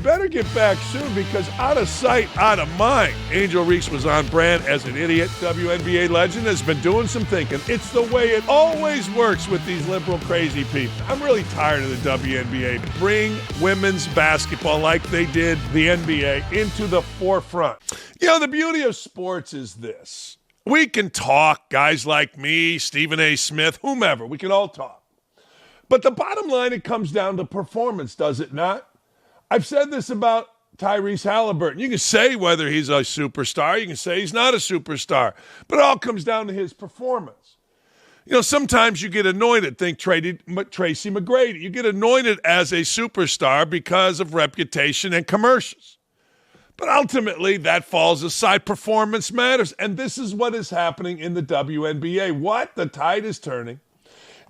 better get back soon because out of sight, out of mind. Angel Reese was on brand as an idiot. WNBA legend has been doing some thinking. It's the way it always works with these liberal crazy people. I'm really tired of the WNBA. Bring women's basketball like they did the NBA into the forefront. You know, the beauty of sports is this. We can talk, guys like me, Stephen A. Smith, whomever. We can all talk. But the bottom line, it comes down to performance, does it not? I've said this about Tyrese Halliburton. You can say whether he's a superstar. You can say he's not a superstar. But it all comes down to his performance. You know, sometimes you get anointed. Think Tracy McGrady. You get anointed as a superstar because of reputation and commercials. But ultimately, that falls aside. Performance matters. And this is what is happening in the WNBA. What? The tide is turning.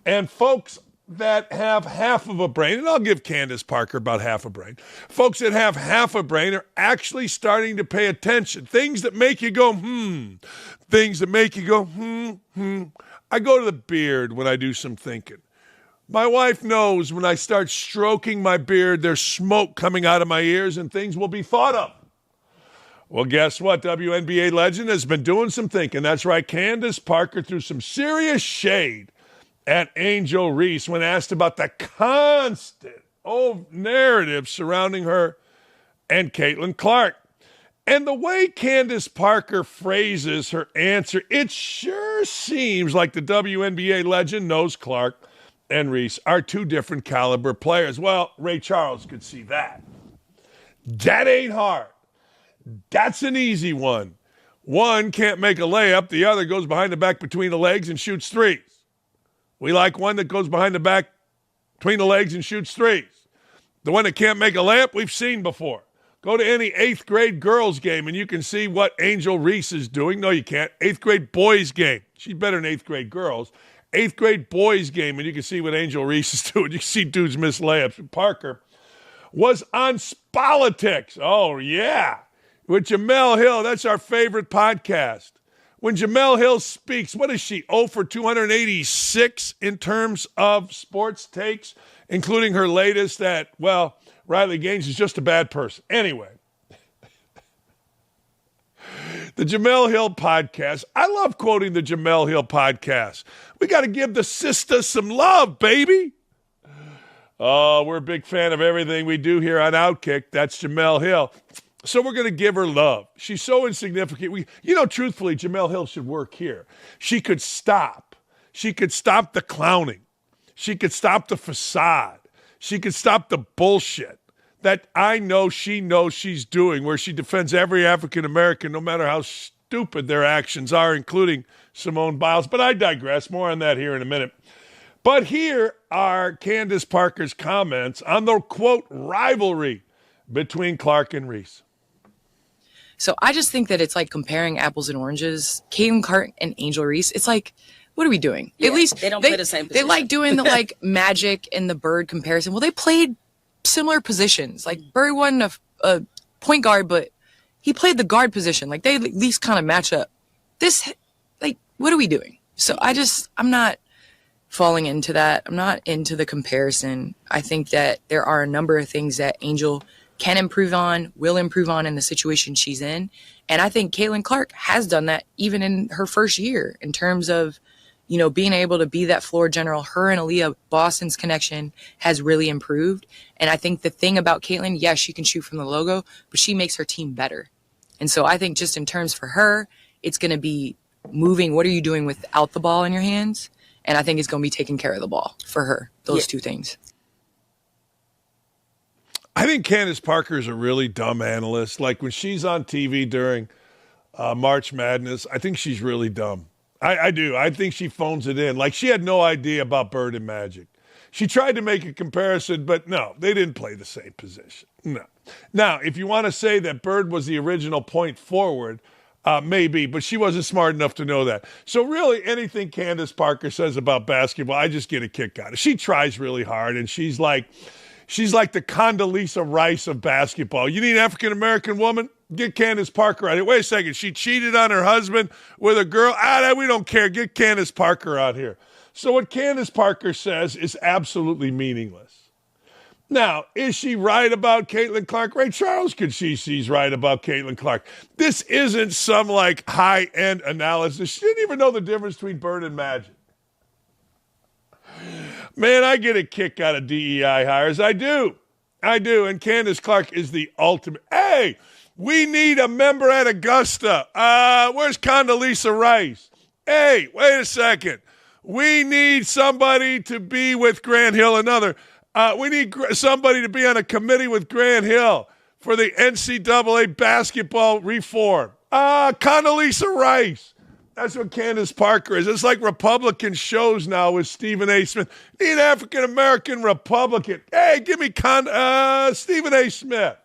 And folks that have half of a brain, and I'll give Candace Parker about half a brain, folks that have half a brain are actually starting to pay attention. Things that make you go, Things that make you go, I go to the beard when I do some thinking. My wife knows when I start stroking my beard, there's smoke coming out of my ears and things will be thought of. Well, guess what? WNBA legend has been doing some thinking. That's right. Candace Parker threw some serious shade at Angel Reese when asked about the constant narrative surrounding her and Caitlin Clark. And the way Candace Parker phrases her answer, it sure seems like the WNBA legend knows Clark and Reese are two different caliber players. Well, Ray Charles could see that. That ain't hard. That's an easy one. One can't make a layup. The other goes behind the back between the legs and shoots threes. We like one that goes behind the back between the legs and shoots threes. The one that can't make a layup, we've seen before. Go to any 8th grade girls game and you can see what Angel Reese is doing. No, you can't. 8th grade boys game. She's better than 8th grade girls. 8th grade boys game and you can see what Angel Reese is doing. You can see dudes miss layups. Parker was on Politics. Oh, yeah. With Jamel Hill. That's our favorite podcast. When Jamel Hill speaks, what is she? 0 for 286 in terms of sports takes, including her latest that, well, Riley Gaines is just a bad person. Anyway, the Jamel Hill podcast. I love quoting the Jamel Hill podcast. We got to give the sister some love, baby. Oh, we're a big fan of everything we do here on OutKick. That's Jamel Hill. So we're going to give her love. She's so insignificant. Truthfully, Jamel Hill should work here. She could stop. She could stop the clowning. She could stop the facade. She could stop the bullshit that I know she knows she's doing, where she defends every African-American, no matter how stupid their actions are, including Simone Biles. But I digress. More on that here in a minute. But here are Candace Parker's comments on the, quote, rivalry between Clark and Reese. So I just think that it's like comparing apples and oranges. Caitlin Clark and Angel Reese. It's like, what are we doing? Yeah, at least they don't play the same position. They like doing the like Magic and the Bird comparison. Well, they played similar positions. Like Bird wasn't a point guard, but he played the guard position. Like they at least kind of match up. This, like, what are we doing? So I'm not falling into that. I'm not into the comparison. I think that there are a number of things that Angel can improve on, will improve on in the situation she's in. And I think Caitlin Clark has done that even in her first year in terms of, being able to be that floor general. Her and Aaliyah Boston's connection has really improved. And I think the thing about Caitlin, yes, she can shoot from the logo, but she makes her team better. And so I think just in terms for her, it's going to be moving. What are you doing without the ball in your hands? And I think it's going to be taking care of the ball for her, those two things. I think Candace Parker is a really dumb analyst. Like when she's on TV during March Madness, I think she's really dumb. I do. I think she phones it in. Like she had no idea about Bird and Magic. She tried to make a comparison, but no, they didn't play the same position. No. Now, if you want to say that Bird was the original point forward, maybe, but she wasn't smart enough to know that. So really anything Candace Parker says about basketball, I just get a kick out of it. She tries really hard, and she's like the Condoleezza Rice of basketball. You need an African-American woman? Get Candace Parker out here. Wait a second. She cheated on her husband with a girl? We don't care. Get Candace Parker out here. So what Candace Parker says is absolutely meaningless. Now, is she right about Caitlin Clark? Ray Charles could see she's right about Caitlin Clark. This isn't some like high-end analysis. She didn't even know the difference between Bird and Magic. Man, I get a kick out of DEI hires. I do. And Candace Clark is the ultimate. Hey, we need a member at Augusta. Where's Condoleezza Rice? Hey, wait a second. We need somebody to be with Grant Hill. We need somebody to be on a committee with Grant Hill for the NCAA basketball reform. Condoleezza Rice. That's what Candace Parker is. It's like Republican shows now with Stephen A. Smith. Need an African-American Republican. Hey, give me Stephen A. Smith.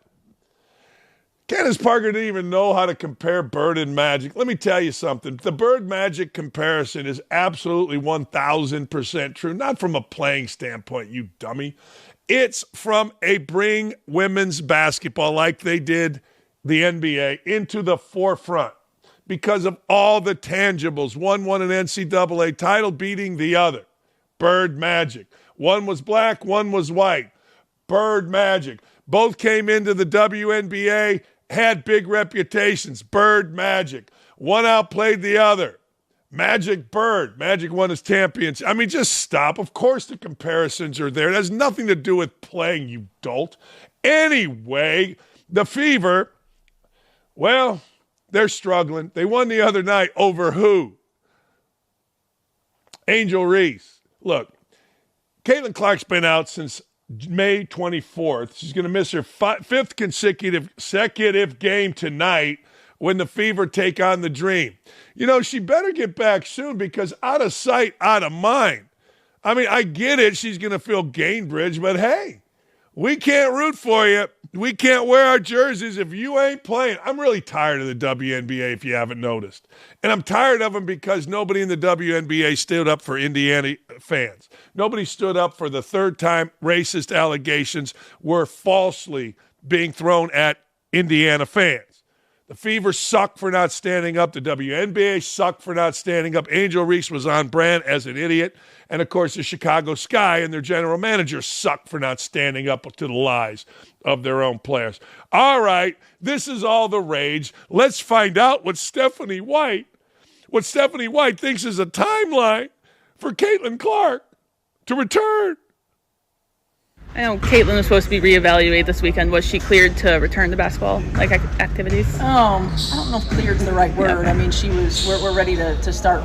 Candace Parker didn't even know how to compare Bird and Magic. Let me tell you something. The Bird-Magic comparison is absolutely 1,000% true. Not from a playing standpoint, you dummy. It's from a bring women's basketball like they did the NBA into the forefront because of all the tangibles. One won an NCAA title beating the other. Bird-Magic. One was black, one was white. Bird-Magic. Both came into the WNBA, had big reputations. Bird-Magic. One outplayed the other. Magic Bird. Magic won his championship. I mean, just stop. Of course the comparisons are there. It has nothing to do with playing, you dolt. Anyway, the Fever, well, they're struggling. They won the other night over who? Angel Reese. Look, Caitlin Clark's been out since May 24th. She's going to miss her fifth consecutive game tonight when the Fever take on the Dream. You know, she better get back soon because out of sight, out of mind. I mean, I get it. She's going to feel Gainbridge, but hey, we can't root for you. We can't wear our jerseys if you ain't playing. I'm really tired of the WNBA, if you haven't noticed. And I'm tired of them because nobody in the WNBA stood up for Indiana fans. Nobody stood up for the third time racist allegations were falsely being thrown at Indiana fans. The Fever suck for not standing up. The WNBA suck for not standing up. Angel Reese was on brand as an idiot. And, of course, the Chicago Sky and their general manager suck for not standing up to the lies of their own players. All right, this is all the rage. Let's find out what Stephanie White thinks is a timeline for Caitlin Clark to return. I know Caitlin was supposed to be reevaluated this weekend. Was she cleared to return to basketball activities? I don't know if cleared is the right word. I mean, we're ready to start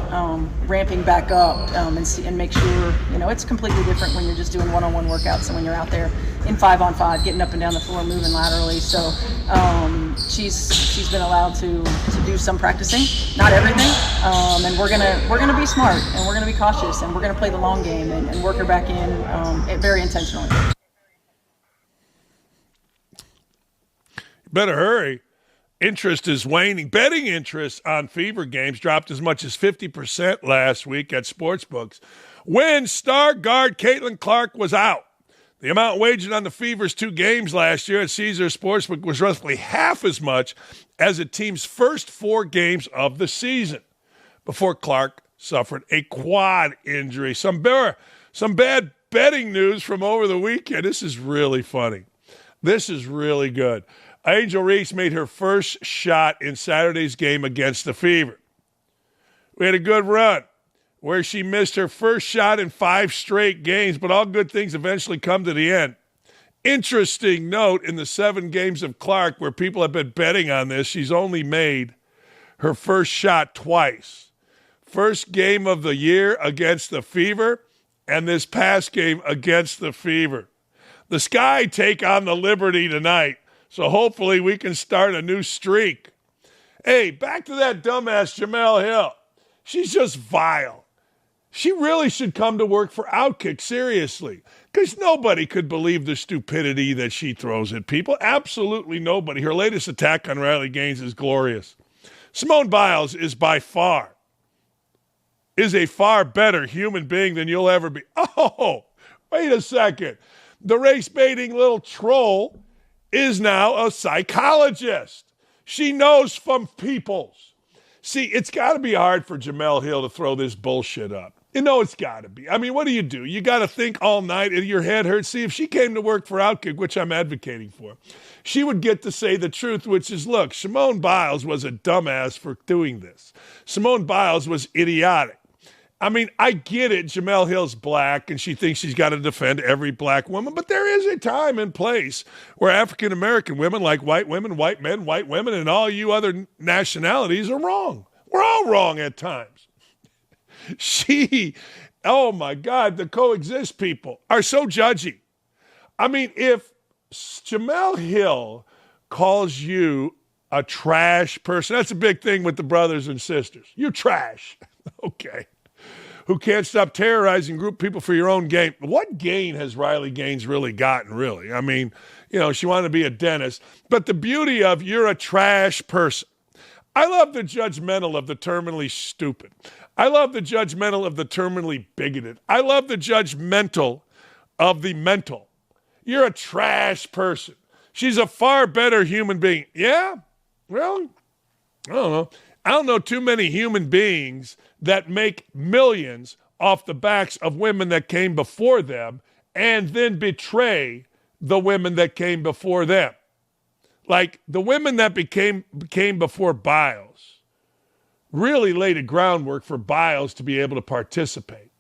ramping back up and make sure, it's completely different when you're just doing one-on-one workouts and when you're out there in 5-on-5, getting up and down the floor, moving laterally. So she's been allowed to do some practicing, not everything. And we're gonna be smart and we're gonna be cautious and we're gonna play the long game and work her back in very intentionally. Better hurry. Interest is waning. Betting interest on Fever games dropped as much as 50% last week at sportsbooks when star guard Caitlin Clark was out. The amount wagered on the Fever's 2 games last year at Caesars Sportsbook was roughly half as much as the team's first 4 games of the season before Clark suffered a quad injury. Some bad betting news from over the weekend. This is really funny. This is really good. Angel Reese made her first shot in Saturday's game against the Fever. We had a good run where she missed her first shot in 5 straight games, but all good things eventually come to the end. Interesting note, in the 7 games of Clark where people have been betting on this, she's only made her first shot twice. First game of the year against the Fever and this past game against the Fever. The Sky take on the Liberty tonight. So hopefully we can start a new streak. Hey, back to that dumbass Jamel Hill. She's just vile. She really should come to work for OutKick, seriously. Because nobody could believe the stupidity that she throws at people. Absolutely nobody. Her latest attack on Riley Gaines is glorious. Simone Biles is a far better human being than you'll ever be. Oh, wait a second. The race-baiting little troll is now a psychologist. She knows from peoples. See, it's got to be hard for Jamel Hill to throw this bullshit up. You know it's got to be. I mean, what do? You got to think all night and your head hurts. See, if she came to work for OutKick, which I'm advocating for, she would get to say the truth, which is, look, Simone Biles was a dumbass for doing this. Simone Biles was idiotic. I mean, I get it. Jemele Hill's black, and she thinks she's got to defend every black woman, but there is a time and place where African-American women, like white women, white men, white women, and all you other nationalities are wrong. We're all wrong at times. Oh my God, the coexist people are so judgy. I mean, if Jemele Hill calls you a trash person, that's a big thing with the brothers and sisters. You're trash. Okay. Who can't stop terrorizing group people for your own gain. What gain has Riley Gaines really gotten, really? I mean, she wanted to be a dentist. But the beauty of you're a trash person. I love the judgmental of the terminally stupid. I love the judgmental of the terminally bigoted. I love the judgmental of the mental. You're a trash person. She's a far better human being. Yeah? Really? I don't know. I don't know too many human beings that make millions off the backs of women that came before them and then betray the women that came before them. Like the women that became before Biles really laid a groundwork for Biles to be able to participate.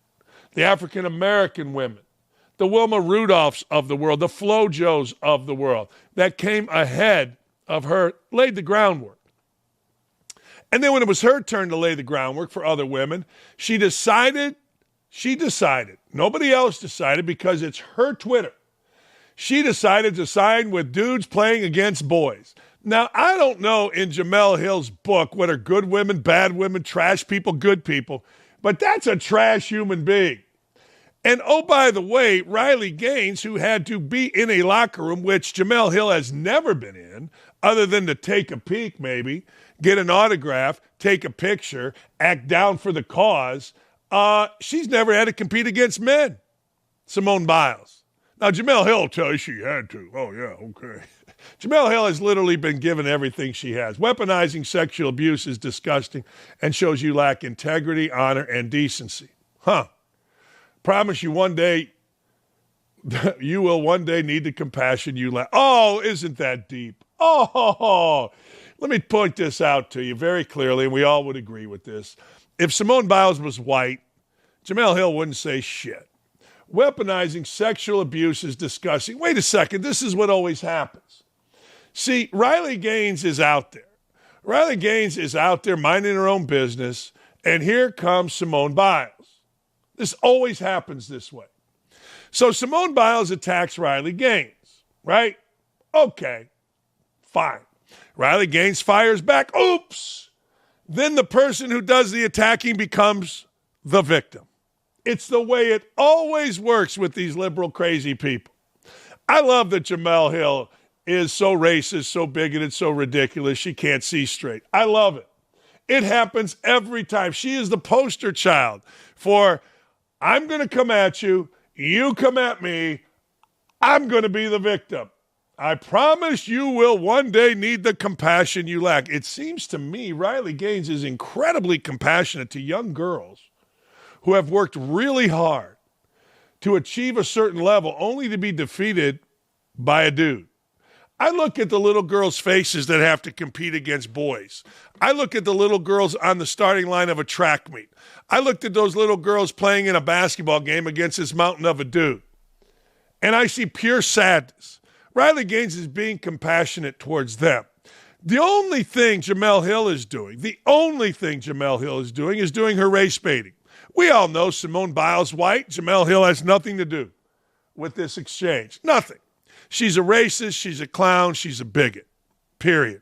The African-American women, the Wilma Rudolphs of the world, the FloJos of the world that came ahead of her laid the groundwork. And then when it was her turn to lay the groundwork for other women, she decided, nobody else decided because it's her Twitter. She decided to sign with dudes playing against boys. Now, I don't know in Jemele Hill's book what are good women, bad women, trash people, good people, but that's a trash human being. And oh, by the way, Riley Gaines, who had to be in a locker room, which Jemele Hill has never been in, other than to take a peek maybe, get an autograph, take a picture, act down for the cause, she's never had to compete against men. Simone Biles. Now, Jemele Hill will tell you she had to. Oh, yeah, okay. Jemele Hill has literally been given everything she has. Weaponizing sexual abuse is disgusting and shows you lack integrity, honor, and decency. Promise you one day, you will one day need the compassion you lack. Oh, isn't that deep? Oh, let me point this out to you very clearly, and we all would agree with this. If Simone Biles was white, Jemele Hill wouldn't say shit. Weaponizing sexual abuse is disgusting. Wait a second, this is what always happens. See, Riley Gaines is out there. Riley Gaines is out there minding her own business, and here comes Simone Biles. This always happens this way. So Simone Biles attacks Riley Gaines, right? Okay, fine. Riley Gaines fires back. Oops! Then the person who does the attacking becomes the victim. It's the way it always works with these liberal, crazy people. I love that Jemele Hill is so racist, so bigoted, so ridiculous, she can't see straight. I love it. It happens every time. She is the poster child for, I'm going to come at you, you come at me, I'm going to be the victim. I promise you will one day need the compassion you lack. It seems to me Riley Gaines is incredibly compassionate to young girls who have worked really hard to achieve a certain level only to be defeated by a dude. I look at the little girls' faces that have to compete against boys. I look at the little girls on the starting line of a track meet. I looked at those little girls playing in a basketball game against this mountain of a dude. And I see pure sadness. Riley Gaines is being compassionate towards them. The only thing Jemele Hill is doing is doing her race baiting. We all know Simone Biles white. Jemele Hill has nothing to do with this exchange. Nothing. She's a racist. She's a clown. She's a bigot. Period.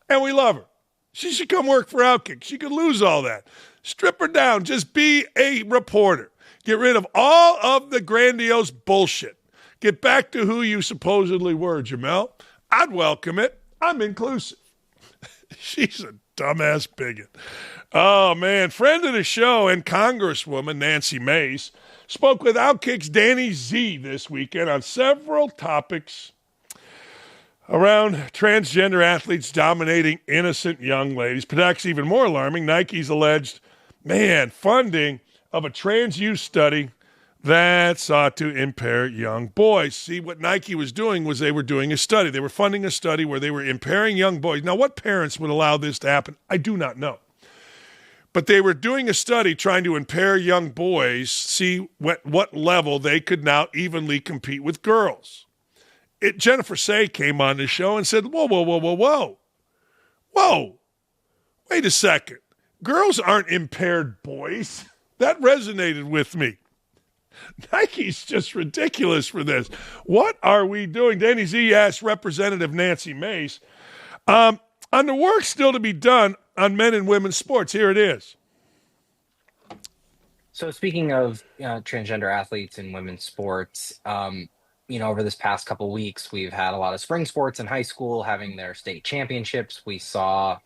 And we love her. She should come work for OutKick. She could lose all that. Strip her down. Just be a reporter. Get rid of all of the grandiose bullshit. Get back to who you supposedly were, Jemele. I'd welcome it. I'm inclusive. She's a dumbass bigot. Oh, man. Friend of the show and Congresswoman Nancy Mace spoke with OutKick's Danny Z this weekend on several topics around transgender athletes dominating innocent young ladies. Perhaps even more alarming, Nike's alleged, funding of a trans youth study that sought to impair young boys. See, what Nike was doing was they were doing a study. They were funding a study where they were impairing young boys. Now, what parents would allow this to happen? I do not know. But they were doing a study trying to impair young boys, see what level they could now evenly compete with girls. Jennifer Say came on the show and said, whoa. Wait a second. Girls aren't impaired boys. That resonated with me. Nike's just ridiculous for this. What are we doing? Danny Z asked Representative Nancy Mace, on the work still to be done on men and women's sports. Here it is. So speaking of transgender athletes in women's sports, over this past couple weeks, we've had a lot of spring sports in high school having their state championships. We saw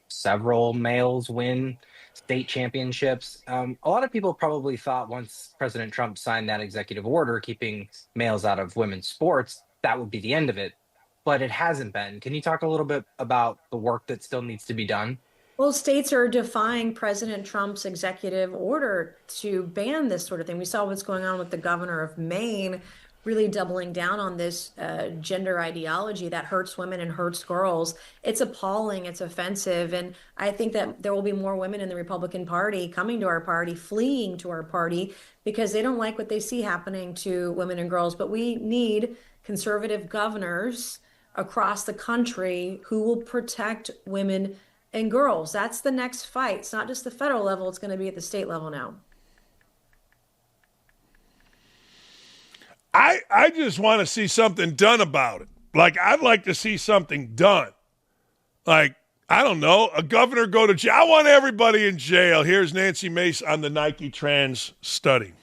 several males win state championships. A lot of people probably thought once President Trump signed that executive order keeping males out of women's sports, that would be the end of it. But it hasn't been. Can you talk a little bit about the work that still needs to be done? Well, states are defying President Trump's executive order to ban this sort of thing. We saw what's going on with the governor of Maine really doubling down on this gender ideology that hurts women and hurts girls. It's appalling. It's offensive. And I think that there will be more women in the Republican Party coming to our party, fleeing to our party, because they don't like what they see happening to women and girls. But we need conservative governors across the country who will protect women and girls. That's the next fight. It's not just the federal level. It's going to be at the state level now. I just want to see something done about it. Like, I'd like to see something done. Like, I don't know, a governor go to jail. I want everybody in jail. Here's Nancy Mace on the Nike trans study.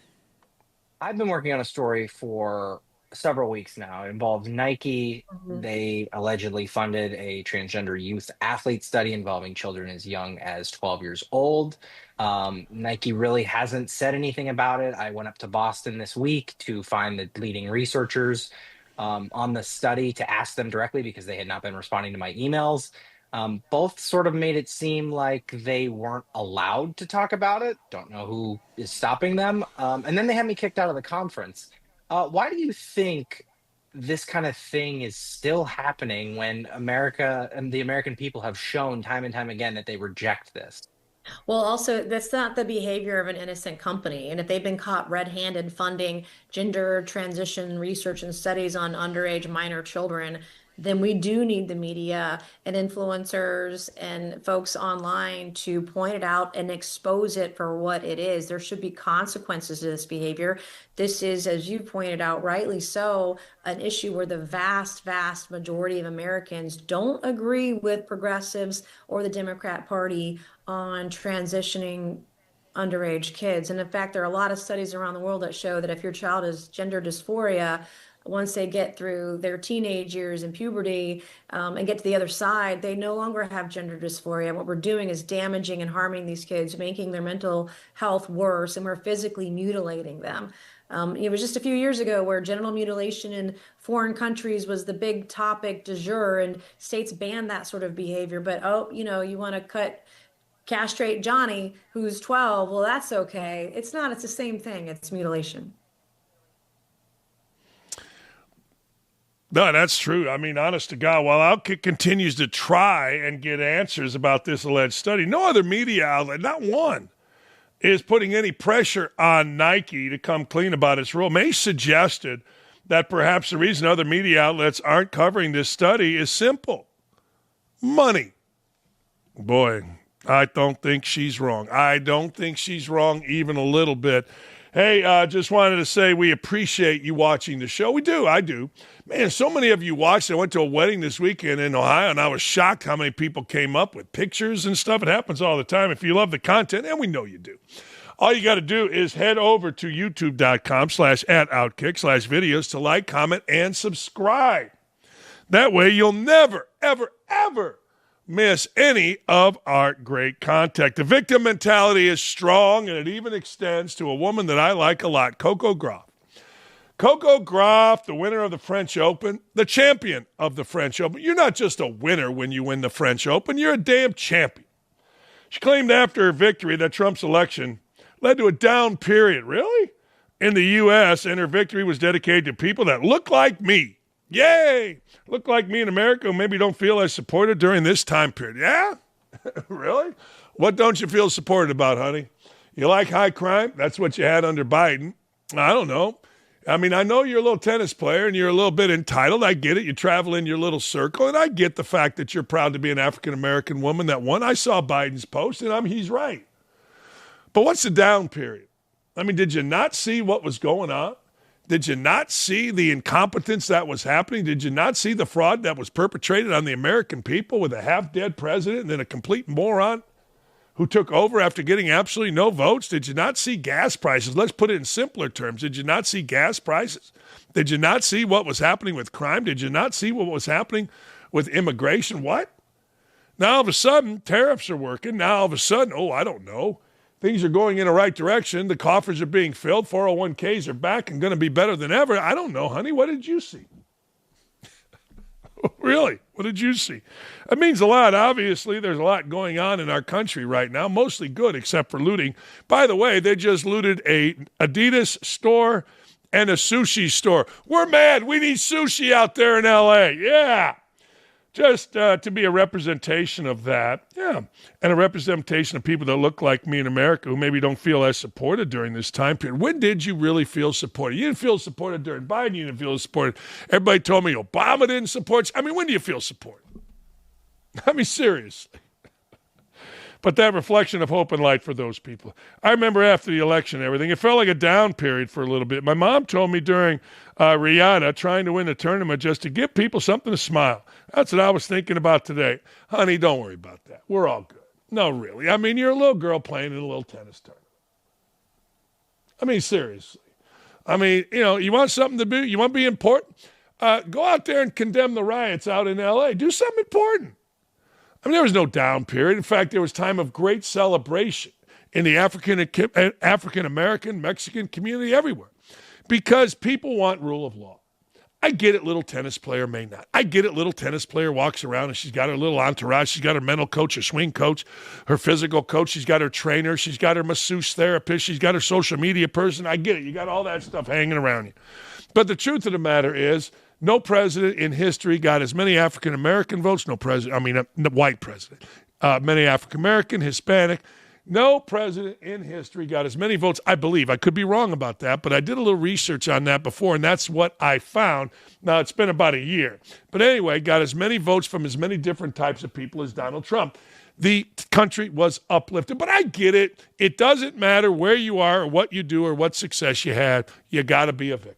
I've been working on a story for several weeks now. It involves Nike. Mm-hmm. They allegedly funded a transgender youth athlete study involving children as young as 12 years old. Nike really hasn't said anything about it. I went up to Boston this week to find the leading researchers on the study to ask them directly because they had not been responding to my emails. Both sort of made it seem like they weren't allowed to talk about it. Don't know who is stopping them. And then they had me kicked out of the conference. Why do you think this kind of thing is still happening when America and the American people have shown time and time again that they reject this? Well, also, that's not the behavior of an innocent company. And if they've been caught red-handed funding gender transition research and studies on underage minor children, then we do need the media and influencers and folks online to point it out and expose it for what it is. There should be consequences to this behavior. This is, as you pointed out, rightly so, an issue where the vast, vast majority of Americans don't agree with progressives or the Democrat Party on transitioning underage kids. And in fact, there are a lot of studies around the world that show that if your child has gender dysphoria, once they get through their teenage years and puberty and get to the other side, they no longer have gender dysphoria. And what we're doing is damaging and harming these kids, making their mental health worse, and we're physically mutilating them. It was just a few years ago where genital mutilation in foreign countries was the big topic du jour, and states banned that sort of behavior. But, you want to castrate Johnny, who's 12, well, that's okay. It's not. It's the same thing. It's mutilation. No, that's true. I mean, honest to God, while OutKick continues to try and get answers about this alleged study, no other media outlet, not one, is putting any pressure on Nike to come clean about its rule. May suggested that perhaps the reason other media outlets aren't covering this study is simple. Money. Boy, I don't think she's wrong. I don't think she's wrong even a little bit. Hey, just wanted to say we appreciate you watching the show. We do. I do. Man, so many of you watched. I went to a wedding this weekend in Ohio, and I was shocked how many people came up with pictures and stuff. It happens all the time. If you love the content, and we know you do, all you got to do is head over to youtube.com/@OutKick/videos to like, comment, and subscribe. That way you'll never, ever, ever miss any of our great content. The victim mentality is strong, and it even extends to a woman that I like a lot, Coco Gauff. Coco Gauff, the winner of the French Open, the champion of the French Open. You're not just a winner when you win the French Open. You're a damn champion. She claimed after her victory that Trump's election led to a down period. Really? In the U.S., and her victory was dedicated to people that look like me. Yay! Look like me in America who maybe don't feel as supported during this time period. Yeah? Really? What don't you feel supported about, honey? You like high crime? That's what you had under Biden. I don't know. I mean, I know you're a little tennis player and you're a little bit entitled. I get it. You travel in your little circle, and I get the fact that you're proud to be an African-American woman that won. I saw Biden's post, and he's right. But what's the down period? I mean, did you not see what was going on? Did you not see the incompetence that was happening? Did you not see the fraud that was perpetrated on the American people with a half-dead president and then a complete moron who took over after getting absolutely no votes? Did you not see gas prices? Let's put it in simpler terms. Did you not see gas prices? Did you not see what was happening with crime? Did you not see what was happening with immigration? What? Now all of a sudden, tariffs are working. Now all of a sudden, I don't know. Things are going in the right direction. The coffers are being filled. 401ks are back and going to be better than ever. I don't know, honey. What did you see? Really? What did you see? That means a lot. Obviously, there's a lot going on in our country right now, mostly good except for looting. By the way, they just looted a Adidas store and a sushi store. We're mad. We need sushi out there in L.A. Yeah. Just to be a representation of that. Yeah. And a representation of people that look like me in America who maybe don't feel as supported during this time period. When did you really feel supported? You didn't feel supported during Biden. You didn't feel supported. Everybody told me Obama didn't support you. I mean, when do you feel supported? I mean, seriously. But that reflection of hope and light for those people. I remember after the election and everything, it felt like a down period for a little bit. My mom told me during Riots, trying to win the tournament, just to give people something to smile. That's what I was thinking about today. Honey, don't worry about that. We're all good. No, really. I mean, you're a little girl playing in a little tennis tournament. I mean, seriously. I mean, you want something to do? You want to be important? Go out there and condemn the riots out in L.A. Do something important. I mean, there was no down period. In fact, there was time of great celebration in the African-American, Mexican community everywhere because people want rule of law. I get it, little tennis player may not. I get it, little tennis player walks around and she's got her little entourage. She's got her mental coach, her swing coach, her physical coach. She's got her trainer. She's got her masseuse therapist. She's got her social media person. I get it. You got all that stuff hanging around you. But the truth of the matter is, no president in history got as many African-American votes. No white president. Many African-American, Hispanic. No president in history got as many votes, I believe. I could be wrong about that, but I did a little research on that before, and that's what I found. Now, it's been about a year. But anyway, got as many votes from as many different types of people as Donald Trump. The country was uplifted. But I get it. It doesn't matter where you are or what you do or what success you had. You got to be a victim.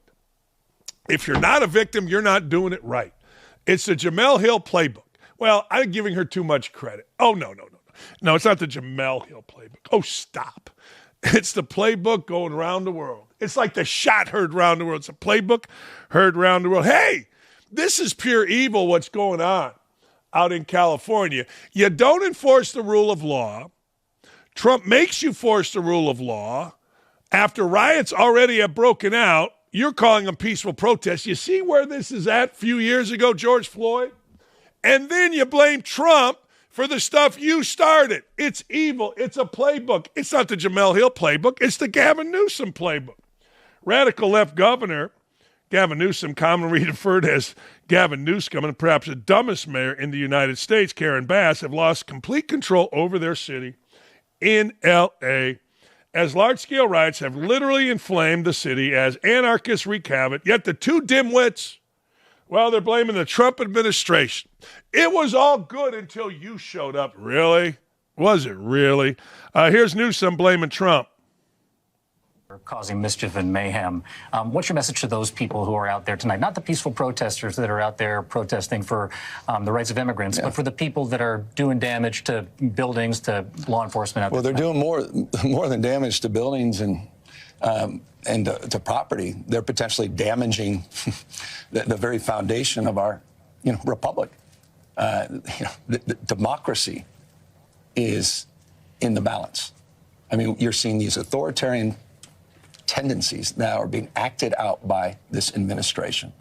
If you're not a victim, you're not doing it right. It's the Jemele Hill playbook. Well, I'm giving her too much credit. Oh, no. No, it's not the Jemele Hill playbook. Oh, stop. It's the playbook going around the world. It's like the shot heard around the world. It's a playbook heard around the world. Hey, this is pure evil what's going on out in California. You don't enforce the rule of law. Trump makes you force the rule of law. After riots already have broken out, you're calling them peaceful protests. You see where this is at a few years ago, George Floyd? And then you blame Trump for the stuff you started. It's evil. It's a playbook. It's not the Jemele Hill playbook. It's the Gavin Newsom playbook. Radical left governor Gavin Newsom, commonly referred as Gavin Newsom, and perhaps the dumbest mayor in the United States, Karen Bass, have lost complete control over their city in L.A., as large-scale riots have literally inflamed the city as anarchists wreak havoc. Yet the two dimwits, well, they're blaming the Trump administration. It was all good until you showed up. Really? Was it really? Here's Newsom blaming Trump. Causing mischief and mayhem. What's your message to those people who are out there tonight? Not the peaceful protesters that are out there protesting for the rights of immigrants, but for the people that are doing damage to buildings, to law enforcement out there. Well, they're doing more than damage to buildings and to property. They're potentially damaging the very foundation of our, republic. The democracy is in the balance. I mean, you're seeing these authoritarian tendencies now are being acted out by this administration.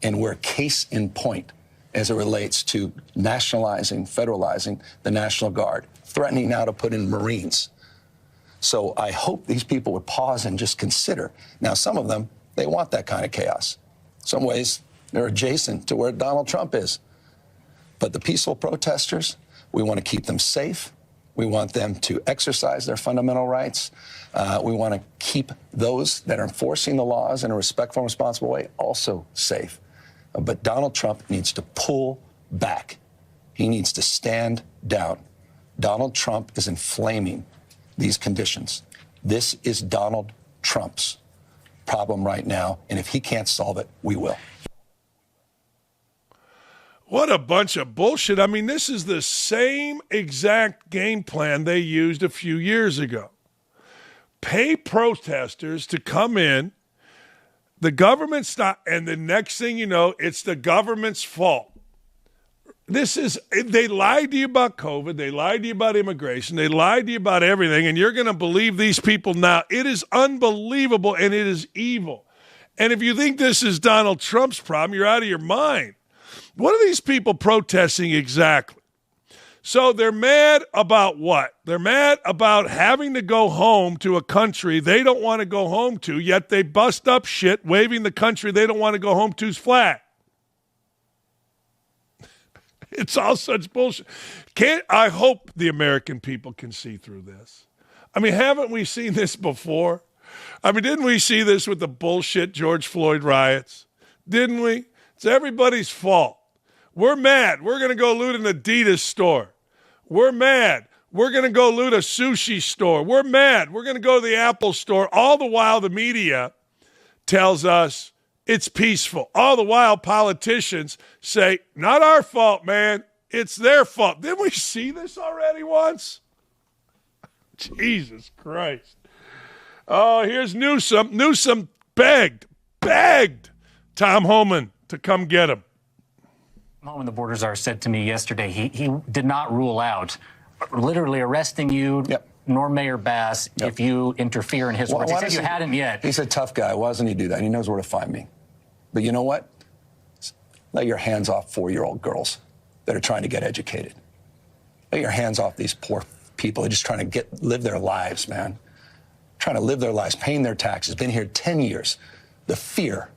And we're case in point as it relates to nationalizing, federalizing the National Guard, threatening now to put in Marines. So I hope these people would pause and just consider. Now, some of them, they want that kind of chaos. Some ways, they're adjacent to where Donald Trump is. But the peaceful protesters, we want to keep them safe. We want them to exercise their fundamental rights. We want to keep those that are enforcing the laws in a respectful and responsible way also safe. But Donald Trump needs to pull back. He needs to stand down. Donald Trump is inflaming these conditions. This is Donald Trump's problem right now, and if he can't solve it, we will. What a bunch of bullshit. I mean, this is the same exact game plan they used a few years ago. Pay protesters to come in, the government stop, and the next thing you know, it's the government's fault. They lied to you about COVID, they lied to you about immigration, they lied to you about everything, and you're going to believe these people now. It is unbelievable, and it is evil. And if you think this is Donald Trump's problem, you're out of your mind. What are these people protesting exactly? So they're mad about what? They're mad about having to go home to a country they don't want to go home to, yet they bust up shit waving the country they don't want to go home to's flag. It's all such bullshit. I hope the American people can see through this. I mean, haven't we seen this before? I mean, didn't we see this with the bullshit George Floyd riots? Didn't we? It's everybody's fault. We're mad. We're going to go loot an Adidas store. We're mad. We're going to go loot a sushi store. We're mad. We're going to go to the Apple store. All the while the media tells us it's peaceful. All the while politicians say, not our fault, man. It's their fault. Didn't we see this already once? Jesus Christ. Oh, here's Newsom. Newsom begged Tom Homan to come get him. Homan, the border czar, said to me yesterday he did not rule out literally arresting you, nor Mayor Bass, if you interfere in his words. He said you hadn't yet. He's a tough guy. Why doesn't he do that? He knows where to find me. But you know what? Let your hands off 4-year-old girls that are trying to get educated. Let your hands off these poor people who are just trying to live their lives, man. Trying to live their lives, paying their taxes, been here 10 years. The fear,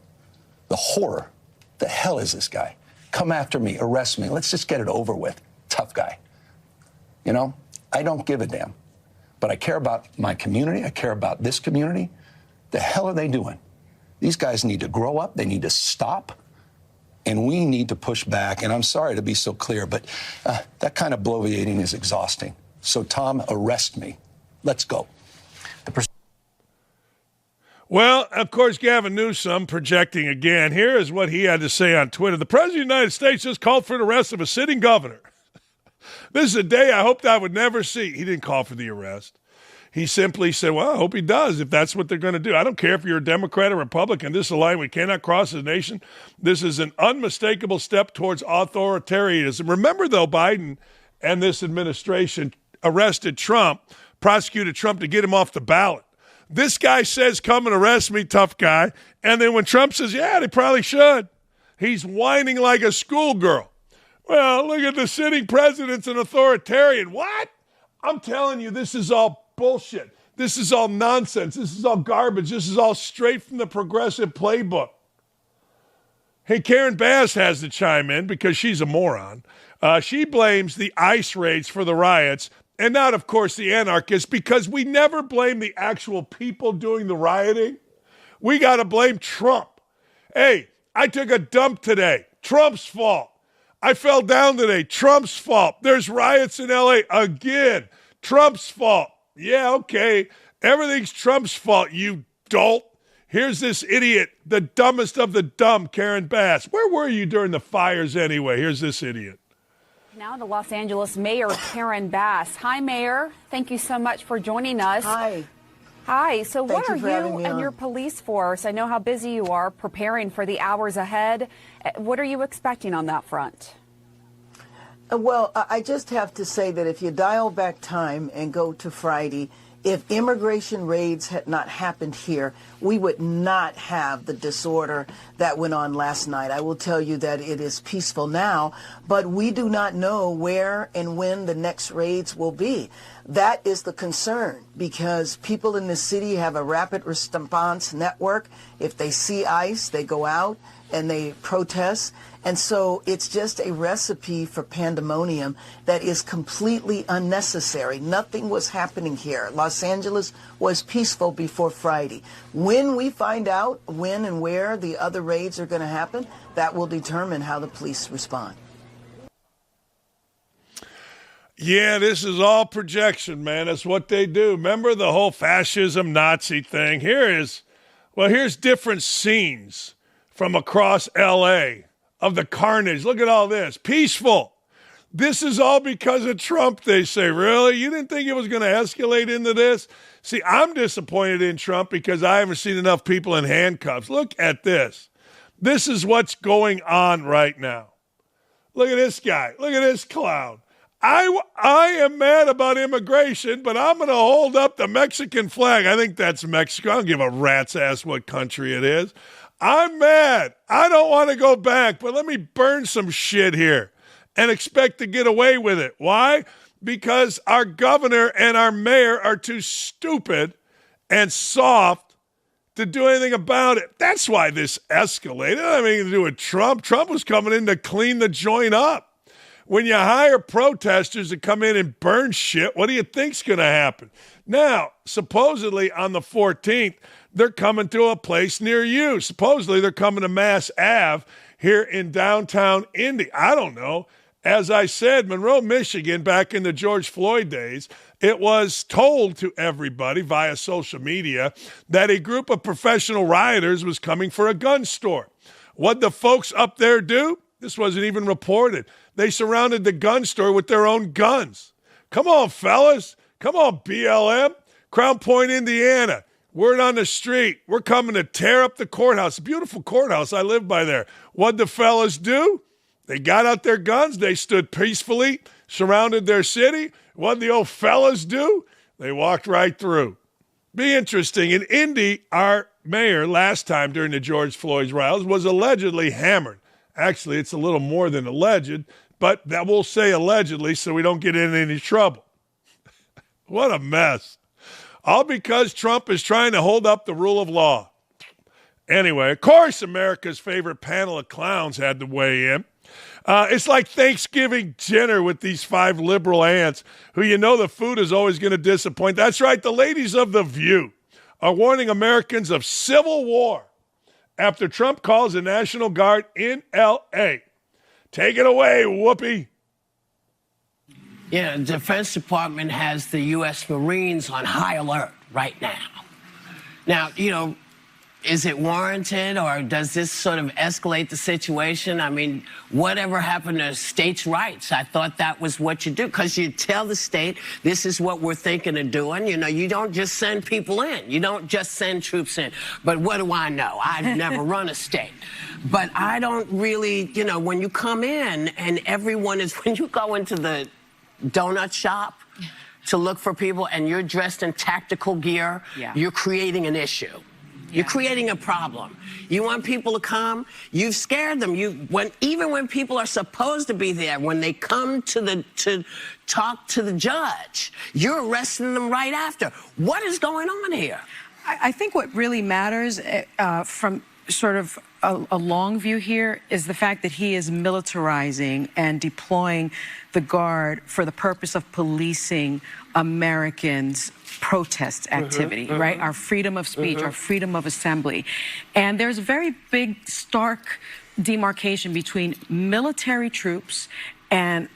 the horror. The hell is this guy? Come after me, arrest me. Let's just get it over with. Tough guy. You know, I don't give a damn. But I care about my community. I care about this community. The hell are they doing? These guys need to grow up. They need to stop. And we need to push back. And I'm sorry to be so clear, but that kind of bloviating is exhausting. So, Tom, arrest me. Let's go. Well, of course, Gavin Newsom projecting again. Here is what he had to say on Twitter. The President of the United States just called for the arrest of a sitting governor. This is a day I hoped I would never see. He didn't call for the arrest. He simply said, well, I hope he does if that's what they're going to do. I don't care if you're a Democrat or Republican. This is a line we cannot cross as a nation. This is an unmistakable step towards authoritarianism. Remember, though, Biden and this administration arrested Trump, prosecuted Trump to get him off the ballot. This guy says, come and arrest me, tough guy. And then when Trump says, yeah, they probably should, he's whining like a schoolgirl. Well, look at the sitting president's an authoritarian. What? I'm telling you, this is all bullshit. This is all nonsense. This is all garbage. This is all straight from the progressive playbook. Hey, Karen Bass has to chime in because she's a moron. She blames the ICE raids for the riots and not, of course, the anarchists, because we never blame the actual people doing the rioting. We got to blame Trump. Hey, I took a dump today. Trump's fault. I fell down today. Trump's fault. There's riots in L.A. again. Trump's fault. Yeah, okay. Everything's Trump's fault, you dolt. Here's this idiot, the dumbest of the dumb, Karen Bass. Where were you during the fires anyway? Here's this idiot. Now to Los Angeles Mayor Karen Bass. Hi, Mayor. Thank you so much for joining us. Hi. Hi. So what are you and your police force? I know how busy you are preparing for the hours ahead. What are you expecting on that front? Well, I just have to say that if you dial back time and go to Friday, If immigration raids had not happened here, we would not have the disorder that went on last night. I will tell you that it is peaceful now, but we do not know where and when the next raids will be. That is the concern, because people in the city have a rapid response network. If they see ICE, they go out and they protest. And so it's just a recipe for pandemonium that is completely unnecessary. Nothing was happening here. Los Angeles was peaceful before Friday. When we find out when and where the other raids are going to happen, that will determine how the police respond. Yeah, this is all projection, man. That's what they do. Remember the whole fascism Nazi thing? Here's different scenes from across L.A. of the carnage. Look at all this. Peaceful. This is all because of Trump, they say. Really? You didn't think it was going to escalate into this? See, I'm disappointed in Trump because I haven't seen enough people in handcuffs. Look at this. This is what's going on right now. Look at this guy. Look at this clown. I am mad about immigration, but I'm going to hold up the Mexican flag. I think that's Mexico. I don't give a rat's ass what country it is. I'm mad. I don't want to go back, but let me burn some shit here and expect to get away with it. Why? Because our governor and our mayor are too stupid and soft to do anything about it. That's why this escalated. It had nothing to do with Trump. Trump was coming in to clean the joint up. When you hire protesters to come in and burn shit, what do you think's going to happen? Now, supposedly on the 14th, they're coming to a place near you. Supposedly they're coming to Mass Ave here in downtown Indy. I don't know. As I said, Monroe, Michigan, back in the George Floyd days, it was told to everybody via social media that a group of professional rioters was coming for a gun store. What'd the folks up there do? This wasn't even reported. They surrounded the gun store with their own guns. Come on, fellas. Come on, BLM. Crown Point, Indiana. Word on the street. We're coming to tear up the courthouse. Beautiful courthouse. I live by there. What'd the fellas do? They got out their guns. They stood peacefully, surrounded their city. What'd the old fellas do? They walked right through. Be interesting. In Indy, our mayor last time during the George Floyd riots was allegedly hammered. Actually, it's a little more than alleged, but that will say allegedly so we don't get in any trouble. What a mess. All because Trump is trying to hold up the rule of law. Anyway, of course, America's favorite panel of clowns had to weigh in. It's like Thanksgiving dinner with these 5 liberal aunts who you know the food is always going to disappoint. That's right, the ladies of The View are warning Americans of civil war after Trump calls the National Guard in L.A. Take it away, Whoopi. Yeah, the Defense Department has the U.S. Marines on high alert right now. Now, is it warranted, or does this sort of escalate the situation? I mean, whatever happened to states' rights? I thought that was what you do, because you tell the state, this is what we're thinking of doing. You don't just send people in. You don't just send troops in. But what do I know? I've never run a state. But I don't really, when you come in and everyone is, when you go into the donut shop to look for people and you're dressed in tactical gear, you're creating an issue. You're creating a problem. You want people to come, you've scared them. Even when people are supposed to be there, when they come to talk to the judge, you're arresting them right after. What is going on here? I think what really matters from sort of a long view here is the fact that he is militarizing and deploying the Guard for the purpose of policing Americans' protest activity, right? Our freedom of speech, our freedom of assembly. And there's a very big, stark demarcation between military troops and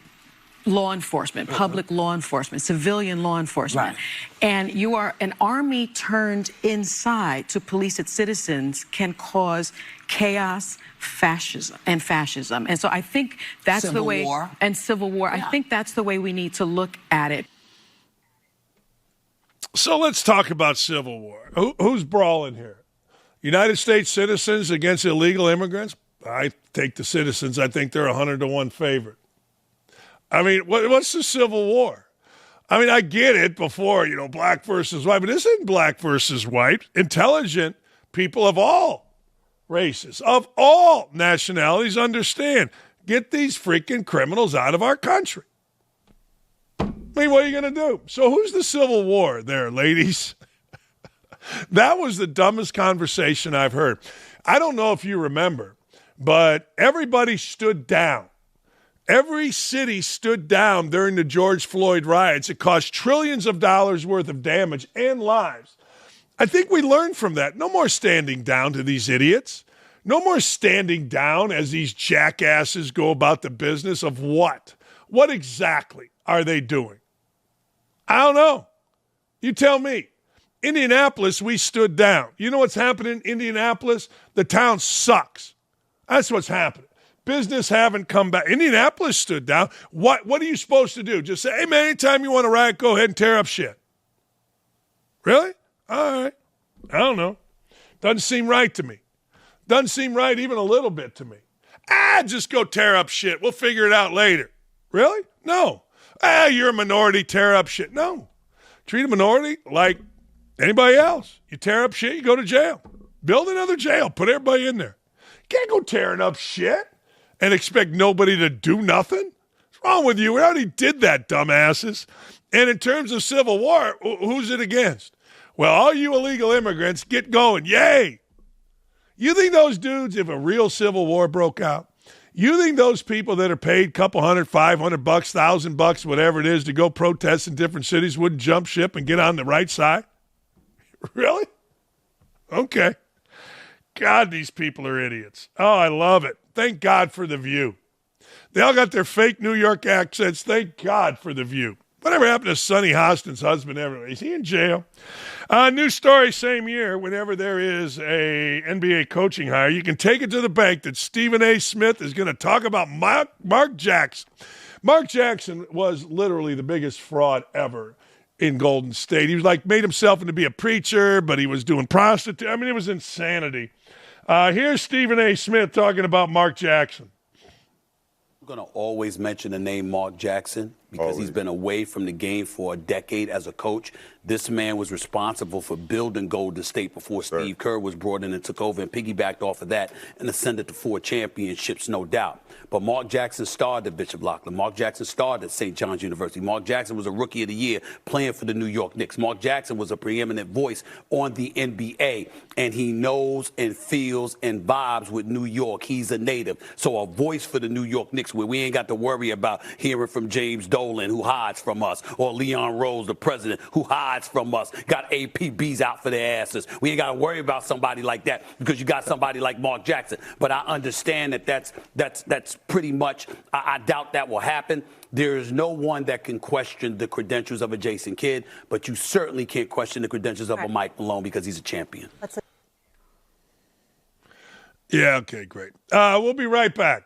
law enforcement, public law enforcement, civilian law enforcement. Right. And you are an army turned inside to police its citizens can cause chaos, fascism. And so I think that's the way, and civil war, I think that's the way we need to look at it. So let's talk about civil war. Who's brawling here? United States citizens against illegal immigrants? I take the citizens. I think they're 100-1 favorite. I mean, what's the Civil War? I mean, I get it before, black versus white, but this isn't black versus white. Intelligent people of all races, of all nationalities understand. Get these freaking criminals out of our country. I mean, what are you going to do? So who's the Civil War there, ladies? That was the dumbest conversation I've heard. I don't know if you remember, but everybody stood down. Every city stood down during the George Floyd riots. It caused trillions of dollars worth of damage and lives. I think we learned from that. No more standing down to these idiots. No more standing down as these jackasses go about the business of what? What exactly are they doing? I don't know. You tell me. Indianapolis, we stood down. You know what's happening in Indianapolis? The town sucks. That's what's happening. Business haven't come back. Indianapolis stood down. What are you supposed to do? Just say, hey, man, anytime you want to riot, go ahead and tear up shit. Really? All right. I don't know. Doesn't seem right to me. Doesn't seem right even a little bit to me. Just go tear up shit. We'll figure it out later. Really? No. You're a minority, tear up shit. No. Treat a minority like anybody else. You tear up shit, you go to jail. Build another jail. Put everybody in there. You can't go tearing up shit and expect nobody to do nothing. What's wrong with you? We already did that, dumbasses. And in terms of civil war, who's it against? Well, all you illegal immigrants, get going. Yay. You think those dudes, if a real civil war broke out, you think those people that are paid a couple $100, $500, $1,000, whatever it is, to go protest in different cities wouldn't jump ship and get on the right side? Really? Okay. God, these people are idiots. Oh, I love it. Thank God for The View. They all got their fake New York accents. Thank God for The View. Whatever happened to Sonny Hostin's husband ever? Is he in jail? New story, same year, whenever there is a NBA coaching hire, you can take it to the bank that Stephen A. Smith is going to talk about Mark Jackson. Mark Jackson was literally the biggest fraud ever in Golden State. He was made himself into be a preacher, but he was doing prostitute. I mean, it was insanity. Here's Stephen A. Smith talking about Mark Jackson. I'm going to always mention the name Mark Jackson because he's been away from the game for a decade as a coach. This man was responsible for building Golden State before Steve Kerr was brought in and took over and piggybacked off of that and ascended to 4 championships, no doubt. But Mark Jackson starred at Bishop Loughlin. Mark Jackson starred at St. John's University. Mark Jackson was a Rookie of the Year playing for the New York Knicks. Mark Jackson was a preeminent voice on the NBA, and he knows and feels and vibes with New York. He's a native. So a voice for the New York Knicks where we ain't got to worry about hearing from James Dolan, who hides from us, or Leon Rose, the president, who hides from us, got APBs out for their asses. We ain't got to worry about somebody like that because you got somebody like Mark Jackson. But I understand that that's pretty much, I doubt that will happen. There is no one that can question the credentials of a Jason Kidd, but you certainly can't question the credentials of a Mike Malone because he's a champion. Yeah, okay, great. We'll be right back.